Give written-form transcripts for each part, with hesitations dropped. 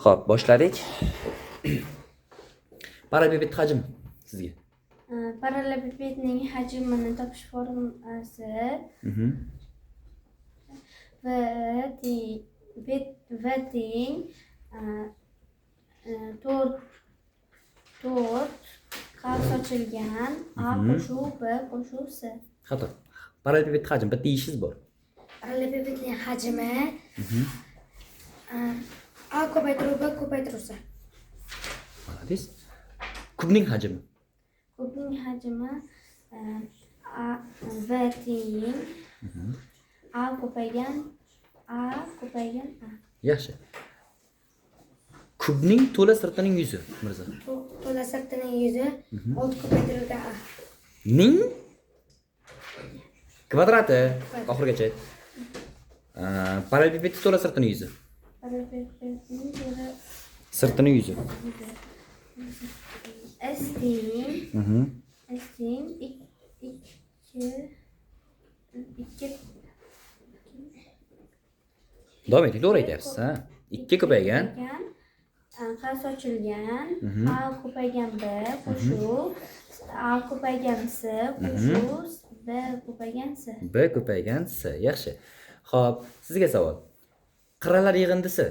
Xo'p, boshladik. Parallelpiped hajm sizga. Parallelpipedning hajmini topish formulasi v teng 4 qavs ochilgan a qo'shuv b qo'shuv s. Xato. Parallelpiped hajm bitta ishingiz bor. Parallelpipedning hajmi a ko'paytiruv b ko'paytiruv s. Malades. Kubning hajmi. Kubning hajmi v teng a ko'paygan a. Yaxshi. Kubning to'la sirtining yuzi, Mirzo. To'la sirtining yuzi 6 ko'paytirilgan a. Ning kvadrati oxirigacha. Parallelpiped to'la sirtining yuzi. Parallelpipedning to'la Sirtining yuzi. s teng 2 Davom eting, to'g'ri aytyapsiz, ha? 2 ko'paygan qavs ochilgan a ko'paygan b qo'shuv a ko'paygan s qo'shuv b ko'paygan s. B ko'paygan S. Yaxshi. Xo'p, sizga savol. Qirralar yig'indisi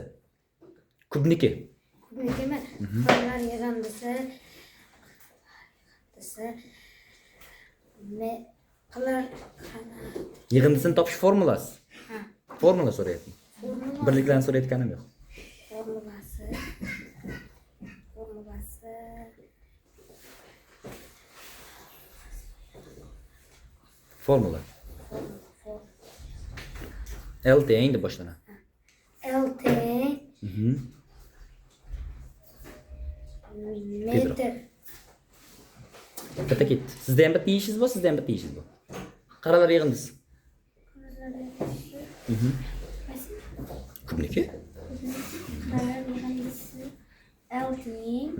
kubniki. Kubnikimi? Qirralar yig'indisi Yig'indisini topish formulasi. Formula so'rayapman. Birliklarni so'rayotganim yo'q. Formula. L teng deb boshlanadi. L teng metr. Bitta ketdi. Sizda ham bitta ishingiz bor, sizda ham bitta ishingiz bor. Qirralar yig'indisi. Kubniki? Qirralar yig'indisi L teng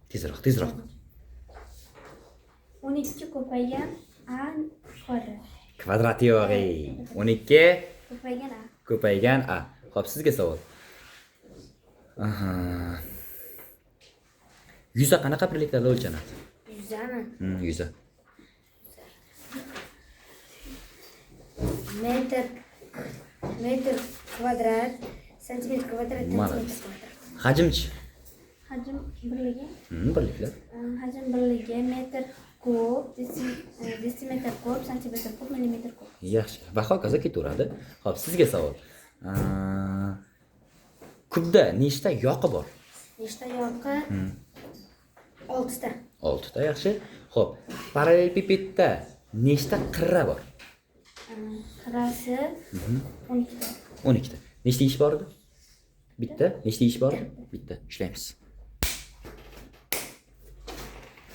Tezroq. 12 ko'paygan a kvadrat. Kvadrati yo'q. 12 Ko'paygan a. ko'paygan a. Xo'p, sizga savol. Yuza qanaqa birliklarda o'lchanadi? Yuzami? Yuza. Metr kvadrat, santimetr kvadrat, Malades. santimetr kvadrat. Hajmchi? Hajm birligi? Birliklar. Hajm birligi metr kub, desimetr kub, santimetr kub, millimetr kub. Yaxshi. Va hokazo ketaveradi. Xo'p, sizga savol. Kubda nechta yoqi bor? Nechta yoqi? 6 ta. 6 ta, yaxshi. Xo'p, parallelpipedda nechta qirra bor? Qirrasi 12 ta. 12 ta. Nechta ish bor edi? Bitta. Nechta ish bor? Bitta. Ishlaymiz.